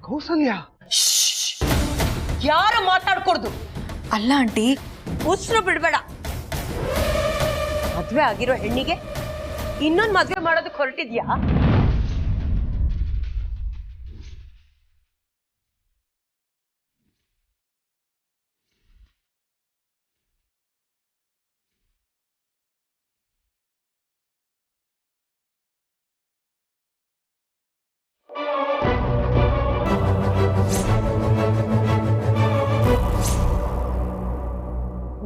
ಕೌಸಲ್ಯ, ಯಾರು ಮಾತಾಡ್ಕೊಡ್ದು? ಅಲ್ಲ ಆಂಟಿ, ಉಸಿರು ಬಿಡ್ಬೇಡ. ಮದ್ವೆ ಆಗಿರೋ ಹೆಣ್ಣಿಗೆ ಇನ್ನೊಂದು ಮದ್ವೆ ಮಾಡೋದಕ್ಕೆ ಹೊರಟಿದ್ಯಾ?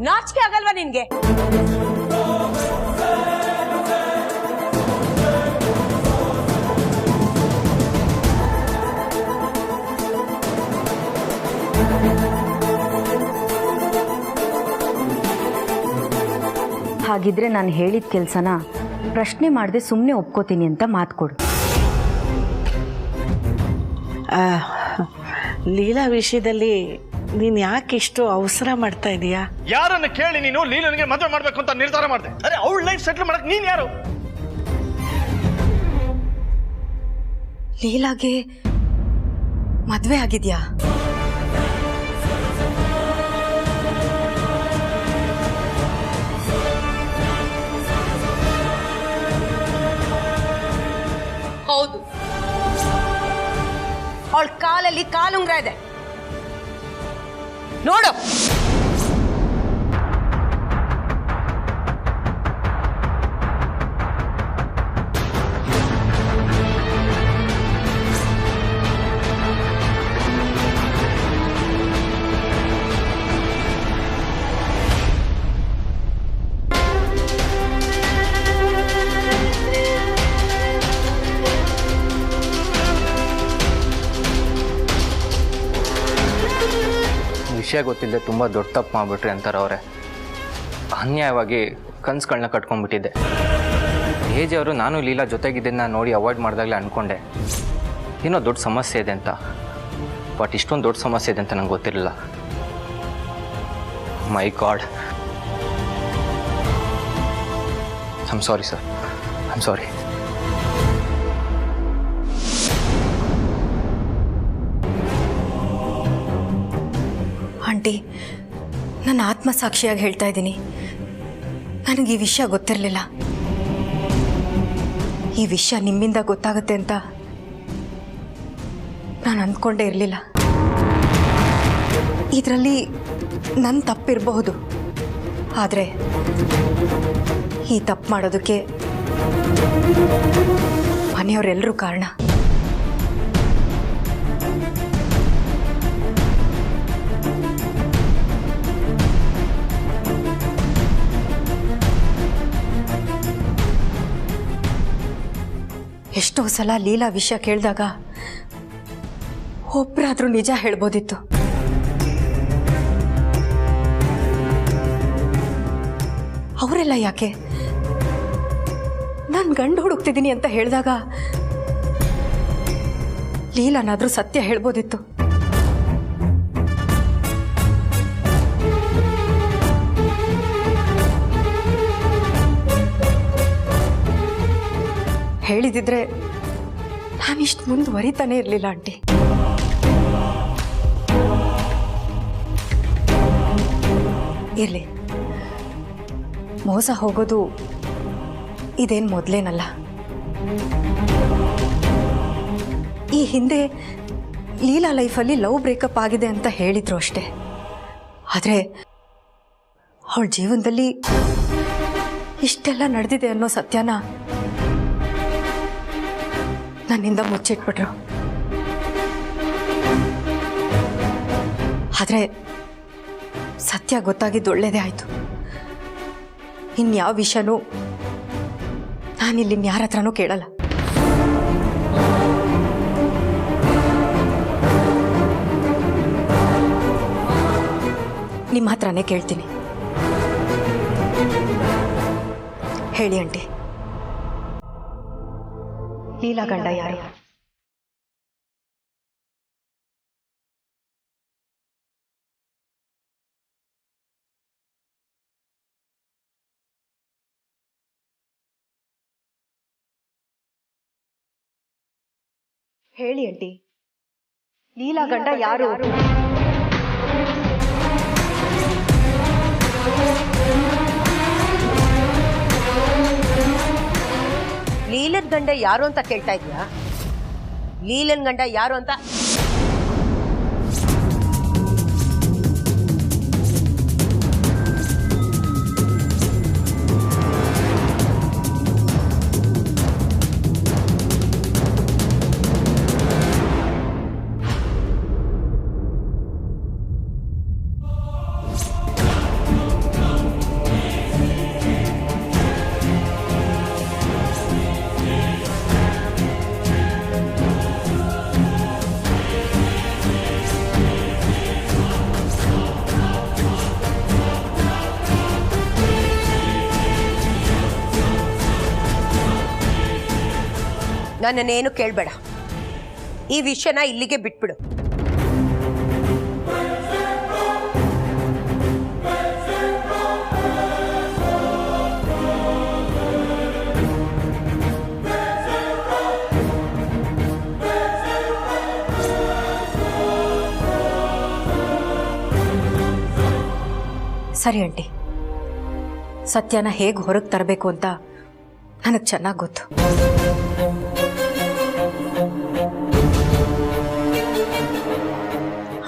ನಾಚಿಕೆ ಆಗಲ್ವಾ ನಿನ್ಗೆ? ಹಾಗಿದ್ರೆ ನಾನು ಹೇಳಿದ ಕೆಲಸನ ಪ್ರಶ್ನೆ ಮಾಡದೆ ಸುಮ್ಮನೆ ಒಪ್ಕೋತೀನಿ ಅಂತ ಮಾತು ಕೊಡು. ಲೀಲಾ ವಿಷಯದಲ್ಲಿ ನೀನು ಯಾಕೆ ಇಷ್ಟು ಅವಸರ ಮಾಡ್ತಾ ಇದೀಯಾ? ಯಾರನ್ನ ಕೇಳಿ ನೀನು ಲೀಲನಿಗೆ ಮದುವೆ ಮಾಡ್ಬೇಕು ಅಂತ ನಿರ್ಧಾರ ಮಾಡಿದೆ? ಅರೆ, ಅವಳ ಲೈಫ್ ಸೆಟ್ಲ್ ಮಾಡಕ್ ನೀನ್ ಯಾರು? ಲೀಲಾಗೆ ಮದುವೆ ಆಗಿದ್ಯಾ? ಹೌದು, ಅವಳ ಕಾಲಲ್ಲಿ ಕಾಲುಂಗ್ರ ಇದೆ ನೋಡು. ವಿಷಯ ಗೊತ್ತಿಲ್ಲದೆ ತುಂಬ ದೊಡ್ಡ ತಪ್ಪು ಮಾಡಿಬಿಟ್ರಿ ಅಂತಾರೆ ಅವರೇ. ಅನ್ಯಾಯವಾಗಿ ಕನ್ಸುಗಳನ್ನ ಕಟ್ಕೊಂಡ್ಬಿಟ್ಟಿದ್ದೆ. ಏಜ್ ಅವರು ನಾನು ಲೀಲಾ ಜೊತೆಗಿದ್ದನ್ನು ನೋಡಿ ಅವಾಯ್ಡ್ ಮಾಡಿದಾಗಲೇ ಅಂದ್ಕೊಂಡೆ ಏನೋ ದೊಡ್ಡ ಸಮಸ್ಯೆ ಇದೆ ಅಂತ. ಬಟ್ ಇಷ್ಟೊಂದು ದೊಡ್ಡ ಸಮಸ್ಯೆ ಇದೆ ಅಂತ ನಂಗೆ ಗೊತ್ತಿರಲಿಲ್ಲ. My god, I'm sorry sir, I'm sorry. Aunty, ನನ್ನ ಆತ್ಮಸಾಕ್ಷಿಯಾಗಿ ಹೇಳ್ತಾ ಇದ್ದೀನಿ, ನನಗೆ ಈ ವಿಷಯ ಗೊತ್ತಿರಲಿಲ್ಲ. ಈ ವಿಷಯ ನಿಮ್ಮಿಂದ ಗೊತ್ತಾಗುತ್ತೆ ಅಂತ ನಾನು ಅಂದ್ಕೊಂಡೇ ಇರಲಿಲ್ಲ. ಇದರಲ್ಲಿ ನನ್ನ ತಪ್ಪಿರಬಹುದು, ಆದರೆ ಈ ತಪ್ಪು ಮಾಡೋದಕ್ಕೆ ಮನೆಯವರೆಲ್ಲರೂ ಕಾರಣ. ಎಷ್ಟೋ ಸಲ ಲೀಲಾ ವಿಷಯ ಕೇಳಿದಾಗ ಒಬ್ಬರಾದ್ರೂ ನಿಜ ಹೇಳ್ಬೋದಿತ್ತು. ಅವರೆಲ್ಲ ಯಾಕೆ ನಾನು ಗಂಡು ಹುಡುಕ್ತಿದ್ದೀನಿ ಅಂತ ಹೇಳಿದಾಗ ಲೀಲಾನಾದ್ರೂ ಸತ್ಯ ಹೇಳ್ಬೋದಿತ್ತು. ಹೇಳಿದಿದ್ರೆ ನಾನಿಷ್ಟು ಮುಂದುವರಿತಾನೆ ಇರಲಿಲ್ಲ ಆಂಟಿ. ಇರಲಿ, ಮೋಸ ಹೋಗೋದು ಇದೇನು ಮೊದಲೇನಲ್ಲ. ಈ ಹಿಂದೆ ಲೀಲಾ ಲೈಫಲ್ಲಿ ಲವ್ ಬ್ರೇಕಪ್ ಆಗಿದೆ ಅಂತ ಹೇಳಿದ್ರು ಅಷ್ಟೇ. ಆದರೆ ಅವಳ ಜೀವನದಲ್ಲಿ ಇಷ್ಟೆಲ್ಲ ನಡೆದಿದೆ ಅನ್ನೋ ಸತ್ಯನ ನನ್ನಿಂದ ಮುಚ್ಚಿಟ್ಬಿಟ್ರು. ಆದರೆ ಸತ್ಯ ಗೊತ್ತಾಗಿದ್ದು ಒಳ್ಳೇದೇ ಆಯಿತು. ಇನ್ಯಾವ ವಿಷಯನೂ ನಾನಿಲ್ಲಿ ಯಾರ ಹತ್ರನೂ ಕೇಳಲ್ಲ. ನಿಮ್ಮ ಹತ್ರನೇ ಕೇಳ್ತೀನಿ. ಹೇಳಿ ಆಂಟಿ, ಲೀಲಾ ಗಂಡ ಯಾರು? ಹೇಳಿ ಆಂಟಿ, ಲೀಲಾ ಗಂಡ ಯಾರು? ಲೀಲನ್ ಗಂಡ ಯಾರು ಅಂತ ಕೇಳ್ತಾ ಇದ್ಯಾ? ಲೀಲನ್ ಗಂಡ ಯಾರು ಅಂತ ನನ್ನನ್ನೇನು ಕೇಳಬೇಡ. ಈ ವಿಷಯನ ಇಲ್ಲಿಗೆ ಬಿಟ್ಬಿಡು. ಸರಿ ಆಂಟಿ, ಸತ್ಯನ ಹೇಗೆ ಹೊರಗೆ ತರಬೇಕು ಅಂತ ನನಗೆ ಚೆನ್ನಾಗಿ ಗೊತ್ತು.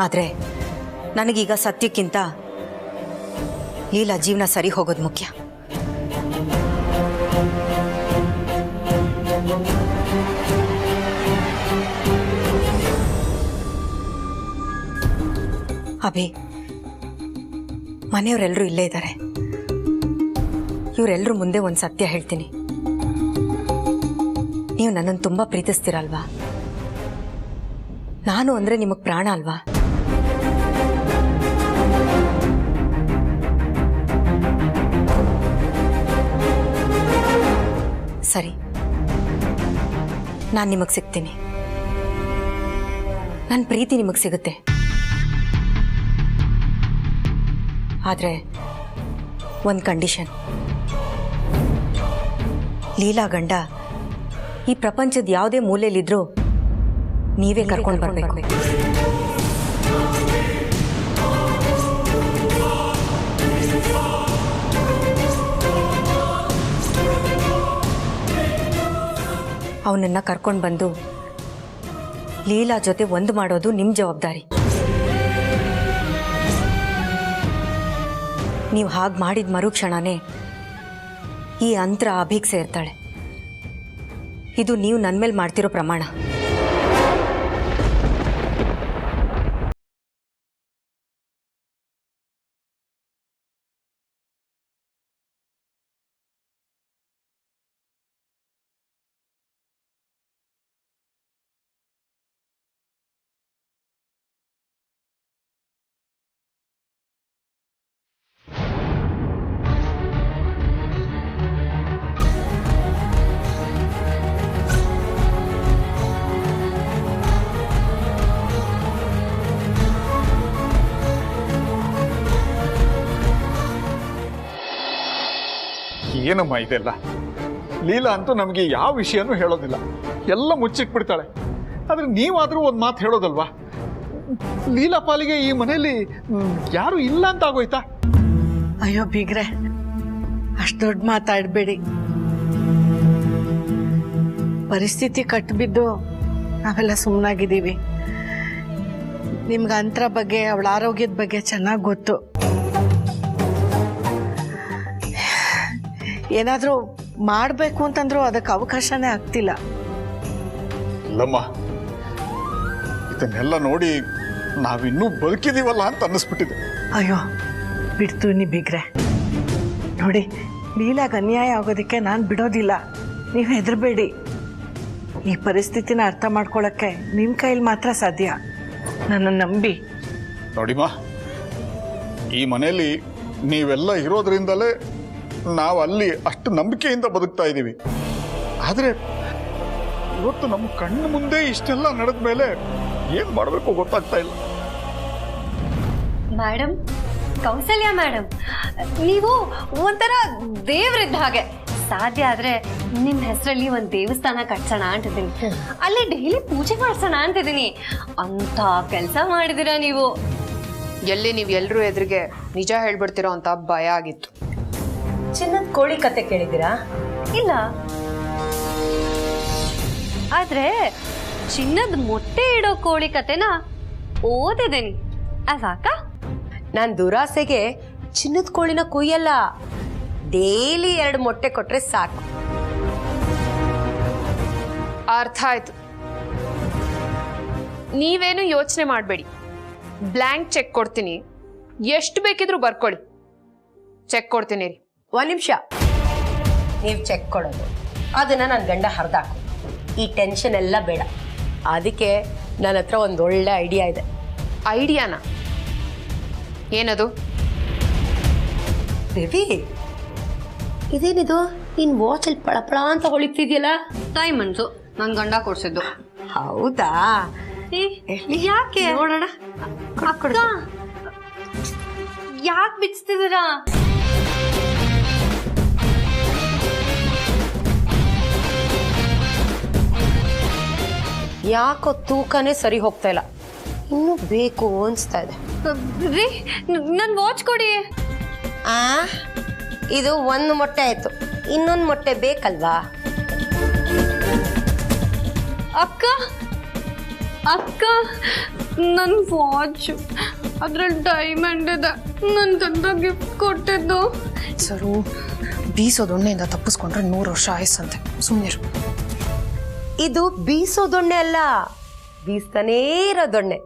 ಆದರೆ ನನಗೀಗ ಸತ್ಯಕ್ಕಿಂತ ಲೀಲಾ ಜೀವನ ಸರಿ ಹೋಗೋದು ಮುಖ್ಯ. ಅಭಿ, ಮನೆಯವರೆಲ್ಲರೂ ಇಲ್ಲೇ ಇದ್ದಾರೆ. ಇವರೆಲ್ಲರೂ ಮುಂದೆ ಒಂದು ಸತ್ಯ ಹೇಳ್ತೀನಿ. ನೀವು ನನ್ನನ್ನು ತುಂಬ ಪ್ರೀತಿಸ್ತೀರಲ್ವಾ? ನಾನು ಅಂದರೆ ನಿಮಗೆ ಪ್ರಾಣ ಅಲ್ವಾ? ಸರಿ, ನಾನು ನಿಮಗೆ ಸಿಗ್ತೀನಿ. ನನ್ನ ಪ್ರೀತಿ ನಿಮಗೆ ಸಿಗುತ್ತೆ. ಆದರೆ ಒಂದು ಕಂಡೀಷನ್. ಲೀಲಾ ಗಂಡ ಈ ಪ್ರಪಂಚದ ಯಾವುದೇ ಮೂಲೆಯಲ್ಲಿದ್ರೂ ನೀವೇ ಕರ್ಕೊಂಡು ಬರಬೇಕು. ಅವನನ್ನ ಕರ್ಕೊಂಡು ಬಂದು ಲೀಲಾ ಜೊತೆ ಒಂದು ಮಾಡೋದು ನಿಮ್ಮ ಜವಾಬ್ದಾರಿ. ನೀವು ಹಾಗೆ ಮಾಡಿದ ಮರುಕ್ಷಣನೇ ಈ ಅಂತರ ಅಭಿಗೆ ಸೇರ್ತಾಳೆ. ಇದು ನೀವು ನನ್ನ ಮೇಲೆ ಮಾಡ್ತಿರೋ ಪ್ರಮಾಣ. ಏನಮ್ಮ ಇದೆಲ್ಲ? ಲೀಲಾ ಅಂತೂ ನಮಗೆ ಯಾವ ವಿಷಯನೂ ಹೇಳೋದಿಲ್ಲ, ಎಲ್ಲ ಮುಚ್ಚಿಕ್ಬಿಡ್ತಾಳೆ. ಆದರೆ ನೀವಾದರೂ ಒಂದು ಮಾತು ಹೇಳೋದಲ್ವಾ? ಲೀಲಾ ಪಾಲಿಗೆ ಈ ಮನೆಯಲ್ಲಿ ಯಾರು ಇಲ್ಲ ಅಂತ ಆಗೋಯ್ತಾ? ಅಯ್ಯೋ ಬೀಗ್ರೆ, ಅಷ್ಟು ದೊಡ್ಡ ಮಾತಾಡಬೇಡಿ. ಪರಿಸ್ಥಿತಿ ಕಟ್ಟಿಬಿದ್ದು ನಾವೆಲ್ಲ ಸುಮ್ಮನಾಗಿದ್ದೀವಿ. ನಿಮ್ಗೆ ಅಂತರ ಬಗ್ಗೆ, ಅವಳ ಆರೋಗ್ಯದ ಬಗ್ಗೆ ಚೆನ್ನಾಗಿ ಗೊತ್ತು. ಏನಾದರೂ ಮಾಡಬೇಕು ಅಂತಂದ್ರೂ ಅದಕ್ಕೆ ಅವಕಾಶನೇ ಆಗ್ತಿಲ್ಲ. ಇಲ್ಲಮ್ಮ, ಇದನ್ನೆಲ್ಲ ನೋಡಿ ನಾವಿನ್ನೂ ಬದುಕಿದೀವಲ್ಲ ಅಂತ ಅನ್ನಿಸ್ಬಿಟ್ಟಿದೆ. ಅಯ್ಯೋ ಬಿಡ್ತು ನೀ ಬಿಗ್ರೆ. ನೋಡಿ, ಲೀಲಾಗ ಅನ್ಯಾಯ ಆಗೋದಕ್ಕೆ ನಾನು ಬಿಡೋದಿಲ್ಲ. ನೀವು ಹೆದರಬೇಡಿ. ಈ ಪರಿಸ್ಥಿತಿನ ಅರ್ಥ ಮಾಡ್ಕೊಳ್ಳೋಕ್ಕೆ ನಿಮ್ಮ ಕೈಲಿ ಮಾತ್ರ ಸಾಧ್ಯ. ನನ್ನನ್ನು ನಂಬಿ. ನೋಡಿಮ್ಮ, ಈ ಮನೆಯಲ್ಲಿ ನೀವೆಲ್ಲ ಇರೋದ್ರಿಂದಲೇ ನಾವು ಅಲ್ಲಿ ಅಷ್ಟು ನಂಬಿಕೆಯಿಂದ ಬದುಕ್ತಾ ಇದ್ದೀವಿ. ಆದರೆ ಇವತ್ತು ನಮ್ಮ ಕಣ್ಣು ಮುಂದೆ ಇಷ್ಟೆಲ್ಲ ನಡೆದ ಮೇಲೆ ಏನು ಮಾಡಬೇಕು ಗೊತ್ತಾಗ್ತಾ ಇಲ್ಲ. ಮೇಡಮ್, ಕೌಸಲ್ಯ ಮೇಡಮ್, ನೀವು ಒಂಥರ ದೇವ್ರಿದ್ದ ಹಾಗೆ. ಸಾಧ್ಯ ಆದ್ರೆ ನಿಮ್ಮ ಹೆಸರಲ್ಲಿ ಒಂದು ದೇವಸ್ಥಾನ ಕಟ್ಸೋಣ ಅಂತಿದ್ದೀನಿ, ಅಲ್ಲಿ ಡೈಲಿ ಪೂಜೆ ಮಾಡ್ಸೋಣ ಅಂತಿದ್ದೀನಿ. ಅಂತ ಕೆಲಸ ಮಾಡಿದಿರಾ ನೀವು. ಎಲ್ಲಿ ನೀವು ಎಲ್ಲರೂ ಎದುರಿಗೆ ನಿಜ ಹೇಳ್ಬಿಡ್ತಿರೋ ಅಂತ ಭಯ ಆಗಿತ್ತು. ಚಿನ್ನದ ಕೋಳಿ ಕತೆ ಕೇಳಿದ್ದೀರಾ? ಇಲ್ಲ, ಆದ್ರೆ ಚಿನ್ನದ ಮೊಟ್ಟೆ ಇಡೋ ಕೋಳಿ ಕತೆನ ಓದಿದ್ದೀನಿ ಅಲ್ವಾಕ? ನಾನು ದುರಾಸೆಗೆ ಚಿನ್ನದ ಕೋಳಿನ ಕುಯ್ಯಲ್ಲ, ಡೈಲಿ 2 ಮೊಟ್ಟೆ ಕೊಟ್ರೆ ಸಾಕು. ಅರ್ಥ ಆಯ್ತು. ನೀವೇನು ಯೋಚನೆ ಮಾಡಬೇಡಿ, ಬ್ಲ್ಯಾಂಕ್ ಚೆಕ್ ಕೊಡ್ತೀನಿ, ಎಷ್ಟು ಬೇಕಿದ್ರು ಬರ್ಕೊಳ್ಳಿ. ಚೆಕ್ ಕೊಡ್ತೀನಿ ರೀ. 1 ನಿಮಿಷ. ನೀವು ಚೆಕ್ ಕೊಡೋದು, ಅದನ್ನ ನನ್ನ ಗಂಡ ಹರಿದಾಕು. ಈ ಟೆನ್ಷನ್ ಎಲ್ಲ ಬೇಡ. ಅದಕ್ಕೆ ನನ್ನ ಹತ್ರ ಒಂದು ಒಳ್ಳೆ ಐಡಿಯಾ ಇದೆ. ಐಡಿಯಾನ? ಏನದು? ಬೇಬಿ, ಇದೇನಿದು ನಿನ್ ವಾಚಲ್ಲಿ ಪಳಪಳ ಅಂತ ಹೊಳಿತಿದ್ಯಲ್ಲ? ಡೈಮಂಡ್ಸು ನನ್ನ ಗಂಡ ಕೊಡ್ಸಿದ್ದು. ಹೌದಾ? ಯಾಕೆ ನೋಡೋಣ. ಯಾಕೆ ಬಿಚ್ತಿದ್ದೀರಾ? ಯಾಕೋ ತೂಕನೇ ಸರಿ ಹೋಗ್ತಾ ಇಲ್ಲ, ಇನ್ನೂ ಬೇಕು ಅನ್ಸ್ತಾ ಇದೆ. ರೀ, ನನ್ನ ವಾಚ್ ಕೊಡಿ. ಇದು 1 ಮೊಟ್ಟೆ ಆಯ್ತು, ಇನ್ನೊಂದು ಮೊಟ್ಟೆ ಬೇಕಲ್ವಾ? ಅಕ್ಕ ಅಕ್ಕ, ನನ್ನ ವಾಚ್ ಅದ್ರಲ್ಲಿ ಡೈಮಂಡ್ ಇದೆ, ನನ್ನ ಗಂಡ ಗಿಫ್ಟ್ ಕೊಟ್ಟಿದ್ದು. ಸರು, ಬೀಸೋದೊಣ್ಣೆಯಿಂದ ತಪ್ಪಿಸ್ಕೊಂಡ್ರೆ 100 ವರ್ಷ ಆಯಸ್ಸಂತೆ. ಸುಮ್ಮನೆ ಇದು ಬೀಸೋ ದೊಣ್ಣೆ ಅಲ್ಲ, ಬೀಸ್ತಾನೇ ಇರೋ ದೊಣ್ಣೆ.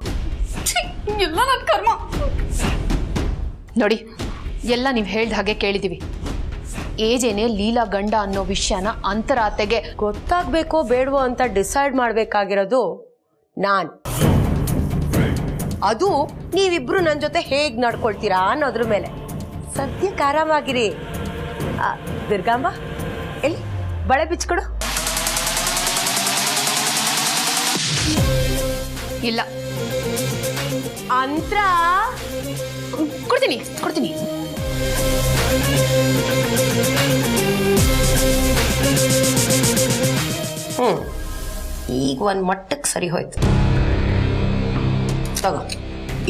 ಎಲ್ಲ ನನ್ನ ಕರ್ಮ. ನೋಡಿ, ಎಲ್ಲ ನೀವು ಹೇಳ್ದ ಹಾಗೆ ಕೇಳಿದೀವಿ. ಏಜೇನೆ ಲೀಲಾ ಗಂಡ ಅನ್ನೋ ವಿಷಯನ ಅಂತರಾತೆಗೆ ಗೊತ್ತಾಗ್ಬೇಕೋ ಬೇಡವೋ ಅಂತ ಡಿಸೈಡ್ ಮಾಡ್ಬೇಕಾಗಿರೋದು ನಾನ್. ಅದು ನೀವಿಬ್ರು ನನ್ನ ಜೊತೆ ಹೇಗ್ ನಡ್ಕೊಳ್ತೀರಾ ಅನ್ನೋದ್ರ ಮೇಲೆ. ಸದ್ಯಕ್ಕೆ ಆರಾಮಾಗಿರಿ. ದುರ್ಗಾಂಬ, ಎಲ್ಲಿ ಬಳೆ ಬಿಚ್ಕೊಡು. ಇಲ್ಲ ಅಂತ್ರ ಕೊಡ್ತೀನಿ. ಈಗ 1 ಮಟ್ಟಕ್ಕೆ ಸರಿ ಹೋಯ್ತು. ತಗೋ,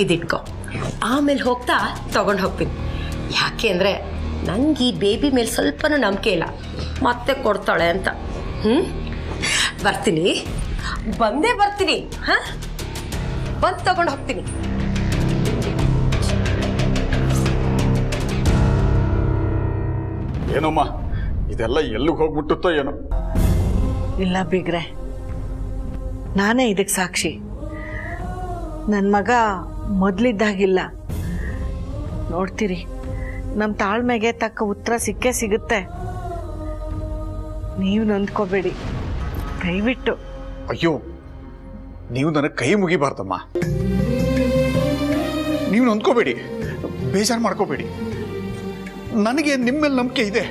ಇದಿಟ್ಕೋ. ಆಮೇಲೆ ಹೋಗ್ತಾ ತಗೊಂಡು ಹೋಗ್ತೀನಿ. ಯಾಕೆ ಅಂದರೆ ನಂಗೆ ಈ ಬೇಬಿ ಮೇಲೆ ಸ್ವಲ್ಪನೂ ನಂಬಿಕೆ ಇಲ್ಲ, ಮತ್ತೆ ಕೊಡ್ತಾಳೆ ಅಂತ. ಬರ್ತೀನಿ, ಬಂದೇ ಬರ್ತೀನಿ. ಬಂದು ತಗೊಂಡು ಹೋಗ್ತೀನಿ. ಏನಮ್ಮ ಇದೆಲ್ಲ ಎಲ್ಲಿಗೆ ಹೋಗ್ಬಿಟ್ಟುತ್ತೋ ಏನೋ. ಇಲ್ಲ ಬಿಗ್ರೆ, ನಾನೇ ಇದಕ್ಕೆ ಸಾಕ್ಷಿ. ನನ್ನ ಮಗ ಮೊದಲಿದ್ದಾಗಿಲ್ಲ. ನೋಡ್ತೀರಿ, ನಮ್ಮ ತಾಳ್ಮೆಗೆ ತಕ್ಕ ಉತ್ತರ ಸಿಕ್ಕೇ ಸಿಗುತ್ತೆ. ನೀವು ನೊಂದ್ಕೋಬೇಡಿ ದಯವಿಟ್ಟು. ಅಯ್ಯೋ, ನೀವು ನನಗೆ ಕೈ ಮುಗಿಬಾರ್ದಮ್ಮ. ನೀವು ನೊಂದ್ಕೋಬೇಡಿ, ಬೇಜಾರು ಮಾಡ್ಕೋಬೇಡಿ. ನನಗೆ ನಿಮ್ಮ ಮೇಲೆ ನಂಬಿಕೆ ಇದೆ.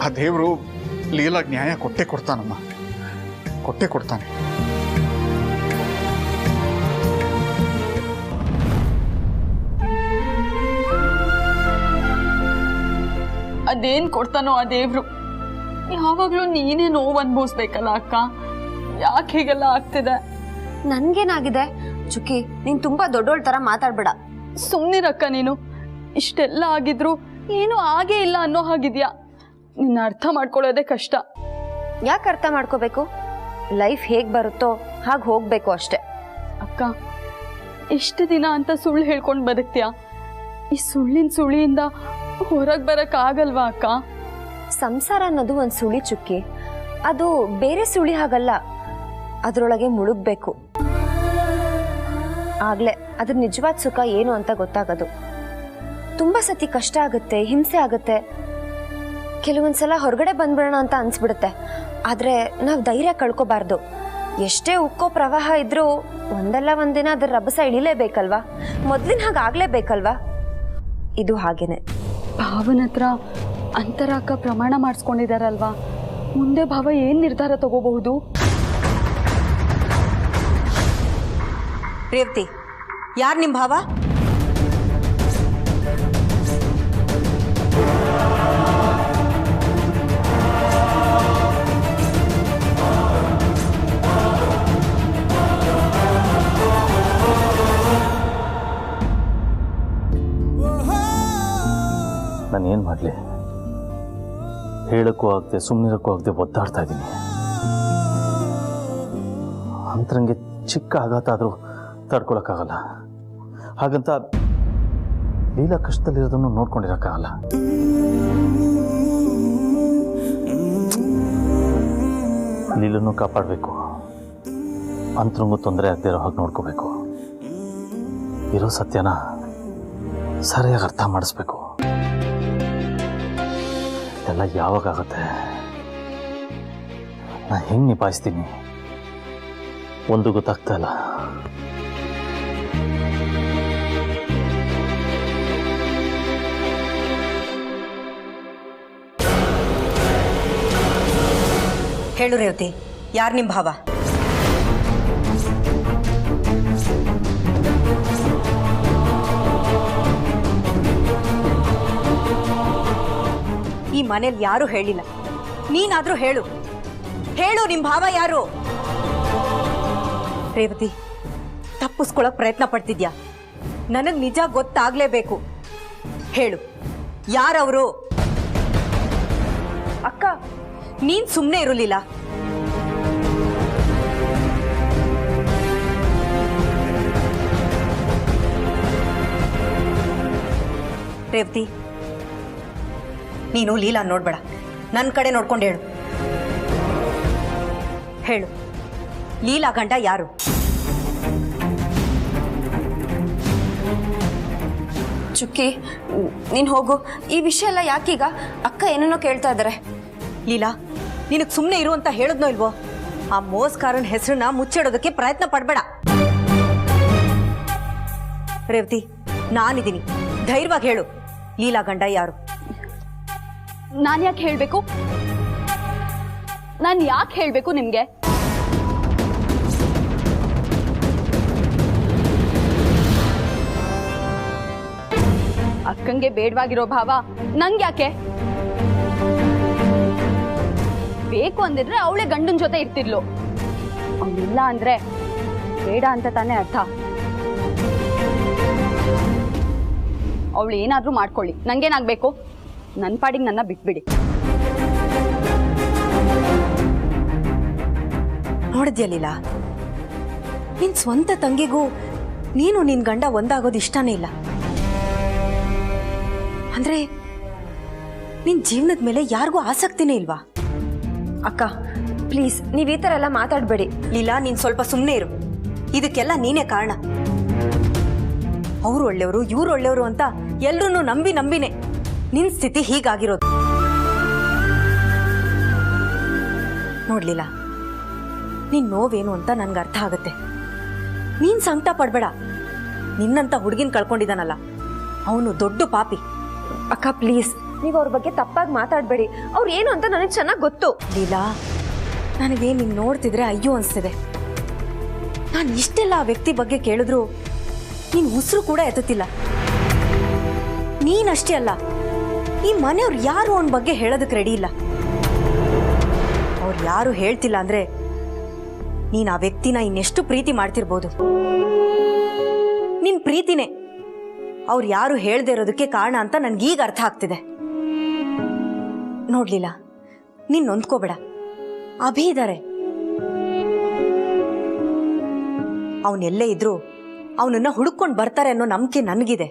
ಆ ದೇವರು ಲೀಲಾ ನ್ಯಾಯ ಕೊಟ್ಟೆ ಕೊಡ್ತಾನಮ್ಮ, ಕೊಟ್ಟೆ ಕೊಡ್ತಾನೆ. ಅದೇನ್ ಕೊಡ್ತಾನೋ ಆ ದೇವ್ರು. ಯಾವಾಗ್ಲೂ ನೀನೇ ನೋವು ಅನ್ಭವಿಸ್ಬೇಕಲ್ಲ ಅಕ್ಕ. ಯಾಕೆ ಹೀಗೆಲ್ಲ ಆಗ್ತಿದೆ? ನನ್ಗೇನಾಗಿದೆ ಚುಕ್ಕಿ? ನೀನ್ ತುಂಬಾ ದೊಡ್ಡೋಳ್ ತರ ಮಾತಾಡ್ಬೇಡ. ಸುಮ್ನಿರಕ್ಕ ನೀನು. ಇಷ್ಟೆಲ್ಲ ಆಗಿದ್ರು ಏನು ಆಗೇ ಇಲ್ಲ ಅನ್ನೋ ಹಾಗಿದ್ಯಾ. ನಿನ್ನ ಅರ್ಥ ಮಾಡ್ಕೊಳ್ಳೋದೇ ಕಷ್ಟ. ಯಾಕೆ ಅರ್ಥ ಮಾಡ್ಕೋಬೇಕು? ಲೈಫ್ ಹೇಗ್ ಬರುತ್ತೋ ಹಾಗೆ ಹೋಗ್ಬೇಕು ಅಷ್ಟೆ. ಅಕ್ಕ, ಎಷ್ಟು ದಿನ ಅಂತ ಸುಳ್ಳು ಹೇಳ್ಕೊಂಡು ಬದುಕ್ತೀಯ? ಈ ಸುಳ್ಳಿನ ಸುಳಿಯಿಂದ ಹೊರಗೆ ಬರಕ್ ಆಗಲ್ವಾ ಅಕ್ಕ? ಸಂಸಾರ ಅನ್ನೋದು ಒಂದು ಸುಳಿ ಚುಕ್ಕಿ. ಅದು ಬೇರೆ ಸುಳಿ ಹಾಗಲ್ಲ, ಅದರೊಳಗೆ ಮುಳುಗ್ಬೇಕು. ಆಗ್ಲೇ ಅದ್ರ ನಿಜವಾದ ಸುಖ ಏನು ಅಂತ ಗೊತ್ತಾಗೋದು. ತುಂಬಾ ಸತಿ ಕಷ್ಟ ಆಗುತ್ತೆ, ಹಿಂಸೆ ಆಗುತ್ತೆ. ಕೆಲವೊಂದ್ಸಲ ಹೊರಗಡೆ ಬಂದ್ಬಿಡೋಣ ಅಂತ ಅನ್ಸ್ಬಿಡುತ್ತೆ. ಆದ್ರೆ ನಾವು ಧೈರ್ಯ ಕಳ್ಕೋಬಾರ್ದು. ಎಷ್ಟೇ ಉಕ್ಕೋ ಪ್ರವಾಹ ಇದ್ರೂ ಒಂದಲ್ಲ ಒಂದಿನ ಅದ್ರ ರಭಸ ಇಳಿಲೇಬೇಕಲ್ವಾ? ಮೊದ್ಲಿನ ಹಾಗೆ ಆಗ್ಲೇಬೇಕಲ್ವಾ? ಇದು ಹಾಗೇನೆ. ಭಾವನ ಹತ್ರ ಅಂತರಾಕ ಪ್ರಮಾಣ ಮಾಡಿಸ್ಕೊಂಡಿದಾರಲ್ವಾ, ಮುಂದೆ ಭಾವ ಏನ್ ನಿರ್ಧಾರ ತಗೋಬಹುದು? ರೇವತಿ, ಯಾರು ನಿಮ್ಮ ಭಾವ? ನಾನೇನು ಮಾಡಲಿ? ಹೇಳೋಕ್ಕೂ ಆಗದೆ ಸುಮ್ಮನಿರೋಕ್ಕೂ ಆಗದೆ ಒದ್ದಾಡ್ತಾ ಇದ್ದೀನಿ. ಅಂತರಂಗೆ ಚಿಕ್ಕ ಆಘಾತ ಆದರೂ ತಡ್ಕೊಳಕ್ಕಾಗಲ್ಲ. ಹಾಗಂತ ಲೀಲಾ ಕಷ್ಟದಲ್ಲಿರೋದನ್ನು ನೋಡ್ಕೊಂಡಿರೋಕ್ಕಾಗಲ್ಲ. ಲೀಲನ್ನು ಕಾಪಾಡಬೇಕು, ಅಂತರಂಗೂ ತೊಂದರೆ ಆಗದೆ ಇರೋ ಹಾಗೆ ನೋಡ್ಕೋಬೇಕು. ಇರೋ ಸತ್ಯನ ಸರಿಯಾಗಿ ಅರ್ಥ ಮಾಡಿಸ್ಬೇಕು. ಎಲ್ಲ ಯಾವಾಗತ್ತೆ? ನಾನು ಹೆಂಗೆ ನಿಭಾಯಿಸ್ತೀನಿ ಒಂದು ಗೊತ್ತಾಗ್ತಾ ಇಲ್ಲ. ಹೇಳು ರೇವತಿ, ಯಾರು ನಿಮ್ಮ ಭಾವ? ಈ ಮನೇಲಿ ಯಾರು ಹೇಳಿಲ್ಲ, ನೀನಾದ್ರೂ ಹೇಳು. ಹೇಳು, ನಿಮ್ಮ ಭಾವ ಯಾರು? ರೇವತಿ, ತಪ್ಪಿಸ್ಕೊಳಕ್ ಪ್ರಯತ್ನ ಪಡ್ತಿದ್ಯಾ? ನನಗ್ ನಿಜ ಗೊತ್ತಾಗ್ಲೇಬೇಕು. ಹೇಳು, ಯಾರವರು? ಅಕ್ಕ, ನೀನ್ ಸುಮ್ಮನೆ ಇರಲಿಲ್ಲ. ರೇವತಿ, ನೀನು ಲೀಲಾ ನೋಡ್ಬೇಡ, ನನ್ನ ಕಡೆ ನೋಡ್ಕೊಂಡು ಹೇಳು. ಹೇಳು, ಲೀಲಾ ಗಂಡ ಯಾರು? ಚುಕ್ಕಿ, ನೀನು ಹೋಗು. ಈ ವಿಷಯ ಎಲ್ಲ ಯಾಕೀಗ? ಅಕ್ಕ ಏನೇನೋ ಕೇಳ್ತಾ ಇದ್ದಾರೆ. ಲೀಲಾ, ನಿನಗೆ ಸುಮ್ಮನೆ ಇರು ಅಂತ ಹೇಳಿದ್ನೋ ಇಲ್ವೋ? ಆ ಮೋಸ್ಕಾರನ ಹೆಸರನ್ನ ಮುಚ್ಚಿಡೋದಕ್ಕೆ ಪ್ರಯತ್ನ ಪಡ್ಬೇಡ. ರೇವತಿ, ನಾನಿದ್ದೀನಿ, ಧೈರ್ಯವಾಗಿ ಹೇಳು, ಲೀಲಾ ಗಂಡ ಯಾರು? ನಾನು ಯಾಕೆ ಹೇಳಬೇಕು? ನಾನು ಯಾಕೆ ಹೇಳಬೇಕು ನಿಮಗೆ? ಅಕ್ಕಂಗೆ ಬೇಡವಾಗಿರೋ ಭಾವ ನಂಗೆ ಯಾಕೆ ಬೇಕು? ಅಂದಿದ್ರೆ ಅವಳೆ ಗಂಡನ ಜೊತೆ ಇರ್ತಿರ್ಲು. ಅವನಿಲ್ಲ ಅಂದ್ರೆ ಬೇಡ ಅಂತ ತಾನೇ ಅರ್ಥ. ಅವಳು ಏನಾದ್ರೂ ಮಾಡ್ಕೊಳ್ಳಿ, ನಂಗೇನಾಗ್ಬೇಕು? ನನ್ನ ಪಾಡಿಗೆ ನನ್ನ ಬಿಟ್ಬಿಡಿ. ನೋಡಿದ್ಯಾ ಲೀಲಾ, ನಿನ್ ಸ್ವಂತ ತಂಗಿಗೂ ನೀನು ನಿನ್ ಗಂಡ ಒಂದಾಗೋದು ಇಷ್ಟನೇ ಇಲ್ಲ ಅಂದ್ರೆ ನಿನ್ ಜೀವನದ ಮೇಲೆ ಯಾರಿಗೂ ಆಸಕ್ತಿನೇ ಇಲ್ವಾ? ಅಕ್ಕ ಪ್ಲೀಸ್, ನೀವು ಈ ಥರ ಎಲ್ಲ ಮಾತಾಡಬೇಡಿ. ಲೀಲಾ, ನೀನ್ ಸ್ವಲ್ಪ ಸುಮ್ಮನೆ ಇರು. ಇದಕ್ಕೆಲ್ಲ ನೀನೇ ಕಾರಣ. ಅವ್ರು ಒಳ್ಳೆಯವರು, ಇವ್ರು ಒಳ್ಳೆಯವರು ಅಂತ ಎಲ್ರೂ ನಂಬಿನೇ ನಿನ್ ಸ್ಥಿತಿ ಹೀಗಾಗಿರೋದು. ನೋಡ್ಲಿಲ್ಲ, ನಿನ್ ನೋವೇನು ಅಂತ ನನ್ಗೆ ಅರ್ಥ ಆಗುತ್ತೆ. ನೀನ್ ಸಂಕಟ ಪಡ್ಬೇಡ. ನಿನ್ನಂತ ಹುಡುಗಿನ ಕಳ್ಕೊಂಡಿದ್ದಾನಲ್ಲ, ಅವನು ದೊಡ್ಡ ಪಾಪಿ. ಅಕ್ಕ ಪ್ಲೀಸ್, ನೀವು ಅವ್ರ ಬಗ್ಗೆ ತಪ್ಪಾಗಿ ಮಾತಾಡಬೇಡಿ. ಅವ್ರು ಏನು ಅಂತ ನನಗೆ ಚೆನ್ನಾಗಿ ಗೊತ್ತು. ಲೀಲಾ, ನನಗೆ ನಿನ್ ನೋಡ್ತಿದ್ರೆ ಅಯ್ಯೋ ಅನ್ಸ್ತಿದೆ. ನಾನು ಇಷ್ಟೆಲ್ಲ ಆ ವ್ಯಕ್ತಿ ಬಗ್ಗೆ ಕೇಳಿದ್ರು ನೀನ್ ಉಸಿರು ಕೂಡ ಎತ್ತುತ್ತಿಲ್ಲ. ನೀನಷ್ಟೇ ಅಲ್ಲ, ಈ ಮನೆಯವ್ರು ಯಾರು ಅವನ ಬಗ್ಗೆ ಹೇಳೋದಕ್ಕೆ ರೆಡಿ ಇಲ್ಲ. ಅವ್ರು ಯಾರು ಹೇಳ್ತಿಲ್ಲ ಅಂದ್ರೆ ನೀನ್ ಆ ವ್ಯಕ್ತಿನ ಇನ್ನೆಷ್ಟು ಪ್ರೀತಿ ಮಾಡ್ತಿರ್ಬೋದು. ನಿನ್ ಪ್ರೀತಿನೇ ಅವ್ರು ಯಾರು ಹೇಳ್ದೆ ಇರೋದಕ್ಕೆ ಕಾರಣ ಅಂತ ನನ್ಗೀಗ ಅರ್ಥ ಆಗ್ತಿದೆ. ನೋಡ್ಲಿಲ್ಲ, ನೀನ್ ನೊಂದ್ಕೋಬೇಡ. ಅಭಿ ಇದ್ದಾರೆ, ಅವನೆಲ್ಲೇ ಇದ್ರು ಅವನನ್ನ ಹುಡುಕೊಂಡು ಬರ್ತಾರೆ ಅನ್ನೋ ನಂಬಿಕೆ ನನಗಿದೆ.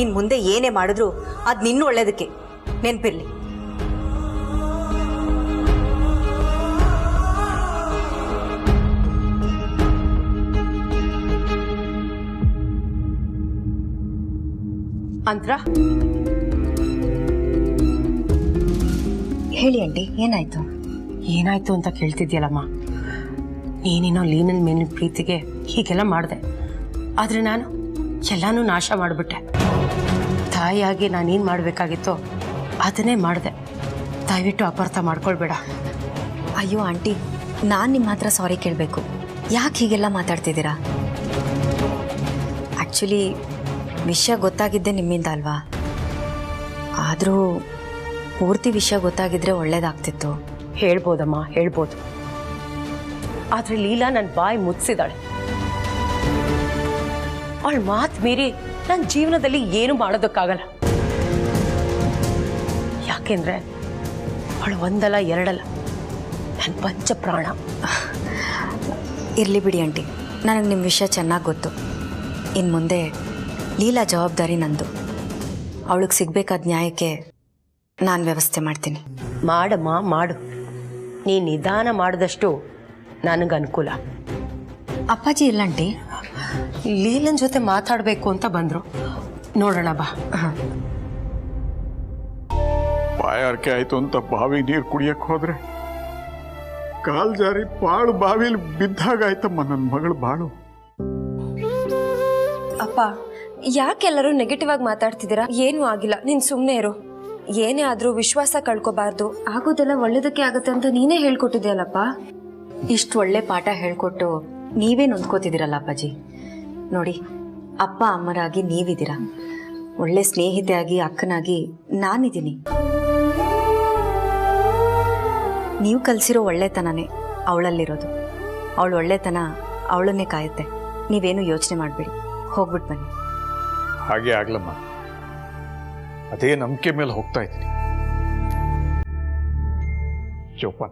ಇನ್ ಮುಂದೆ ಏನೇ ಮಾಡಿದ್ರು ಅದ್ ನಿನ್ನ ಒಳ್ಳೇದಕ್ಕೆ, ನೆನ್ಪಿರ್ಲಿ. ಅಂತ್ರ ಹೇಳಿ ಆಂಟಿ, ಏನಾಯ್ತು? ಏನಾಯ್ತು ಅಂತ ಕೇಳ್ತಿದ್ಯಲ್ಲಮ್ಮ. ನೀನೇನೋ ಲೀನನ್ ಮೇಲಿನ ಪ್ರೀತಿಗೆ ಹೀಗೆಲ್ಲ ಮಾಡಿದೆ, ಆದರೆ ನಾನು ಎಲ್ಲಾನು ನಾಶ ಮಾಡಿಬಿಟ್ಟೆ. ತಾಯಿಯಾಗಿ ನಾನೇನು ಮಾಡಬೇಕಾಗಿತ್ತೋ ಅದನ್ನೇ ಮಾಡಿದೆ. ದಯವಿಟ್ಟು ಅಪಾರ್ಥ ಮಾಡ್ಕೊಳ್ಬೇಡ. ಅಯ್ಯೋ ಆಂಟಿ, ನಾನು ನಿಮ್ಮ ಹತ್ರ ಸಾರಿ ಕೇಳಬೇಕು. ಯಾಕೆ ಹೀಗೆಲ್ಲ ಮಾತಾಡ್ತಿದ್ದೀರಾ? ಆ್ಯಕ್ಚುಲಿ ವಿಷಯ ಗೊತ್ತಾಗಿದ್ದೆ ನಿಮ್ಮಿಂದ ಅಲ್ವಾ? ಆದರೂ ಪೂರ್ತಿ ವಿಷಯ ಗೊತ್ತಾಗಿದ್ರೆ ಒಳ್ಳೇದಾಗ್ತಿತ್ತು. ಹೇಳ್ಬೋದಮ್ಮ, ಹೇಳ್ಬೋದು. ಆದರೆ ಲೀಲಾ ನನ್ನ ಬಾಯಿ ಮುಚ್ಚಿದಾಳೆ. ಅವಳ ಮಾತು ಮೀರಿ ನನ್ನ ಜೀವನದಲ್ಲಿ ಏನು ಮಾಡೋದಕ್ಕಾಗಲ್ಲ. ಯಾಕೆಂದ್ರೆ ಅವಳು ಒಂದಲ್ಲ ಎರಡಲ್ಲ, ನನ್ನ ಪಂಚ ಪ್ರಾಣ. ಇರಲಿ ಬಿಡಿ ಆಂಟಿ, ನನಗೆ ನಿಮ್ಮ ವಿಷಯ ಚೆನ್ನಾಗಿ ಗೊತ್ತು. ಇನ್ನು ಮುಂದೆ ಲೀಲಾ ಜವಾಬ್ದಾರಿ ನಂದು. ಅವಳಿಗೆ ಸಿಗಬೇಕಾದ ನ್ಯಾಯಕ್ಕೆ ನಾನು ವ್ಯವಸ್ಥೆ ಮಾಡ್ತೀನಿ. ಮಾಡಮ್ಮ, ಮಾಡು. ನೀ ನಿಧಾನ ಮಾಡಿದಷ್ಟು ನನಗೆ ಅನುಕೂಲ. ಅಪ್ಪಾಜಿ ಇಲ್ಲಂಟಿ? ಲೀಲನ್ ಜೊತೆ ಮಾತಾಡಬೇಕು ಅಂತ ಬಂದರು. ನೋಡೋಣ ಬಾ. ಬಾಯಾರಿಕೆ ಆಯ್ತು ಅಂತ ಬಾವಿ ನೀರು ಕುಡಿಯಕ್ಕೆ ಹೋದ್ರೆ ಕಾಲ್ ಜಾರಿ ಬಾಳು ಬಾವಿಲಿ ಬಿದ್ದಾಗಾಯ್ತಮ್ಮ ನನ್ನ ಮಗಳು ಬಾಳು. ಅಪ್ಪ, ಯಾಕೆಲ್ಲರೂ ನೆಗೆಟಿವ್ ಆಗಿ ಮಾತಾಡ್ತಿದ್ದೀರಾ? ಏನೂ ಆಗಿಲ್ಲ, ನೀನ್ ಸುಮ್ಮನೆ ಇರು. ಏನೇ ಆದ್ರೂ ವಿಶ್ವಾಸ ಕಳ್ಕೊಬಾರ್ದು. ಆಗೋದೆಲ್ಲ ಒಳ್ಳೇದಕ್ಕೆ ಆಗುತ್ತೆ ಅಂತ ನೀನೇ ಹೇಳ್ಕೊಟ್ಟಿದ್ಯಲ್ಲಪ್ಪ. ಇಷ್ಟು ಒಳ್ಳೆ ಪಾಠ ಹೇಳ್ಕೊಟ್ಟು ನೀವೇ ನೊಂದ್ಕೋತಿದ್ದೀರಲ್ಲ ಅಪ್ಪಾಜಿ. ನೋಡಿ, ಅಪ್ಪ ಅಮ್ಮರಾಗಿ ನೀವಿದ್ದೀರಾ, ಒಳ್ಳೆ ಸ್ನೇಹಿತೆಯಾಗಿ ಅಕ್ಕನಾಗಿ ನಾನಿದ್ದೀನಿ. ನೀವು ಕಲಿಸಿರೋ ಒಳ್ಳೆತನನೇ ಅವಳಲ್ಲಿರೋದು. ಅವಳು ಒಳ್ಳೆತನ ಅವಳನ್ನೇ ಕಾಯುತ್ತೆ. ನೀವೇನು ಯೋಚನೆ ಮಾಡಬೇಡಿ, ಹೋಗ್ಬಿಟ್ಟು ಬನ್ನಿ. ಹಾಗೆ ಆಗ್ಲಮ್ಮ, ಅದೇ ನಂಬಿಕೆ ಮೇಲೆ ಹೋಗ್ತಾ ಇದ್ದೀನಿ. ಜೋಪಾನ.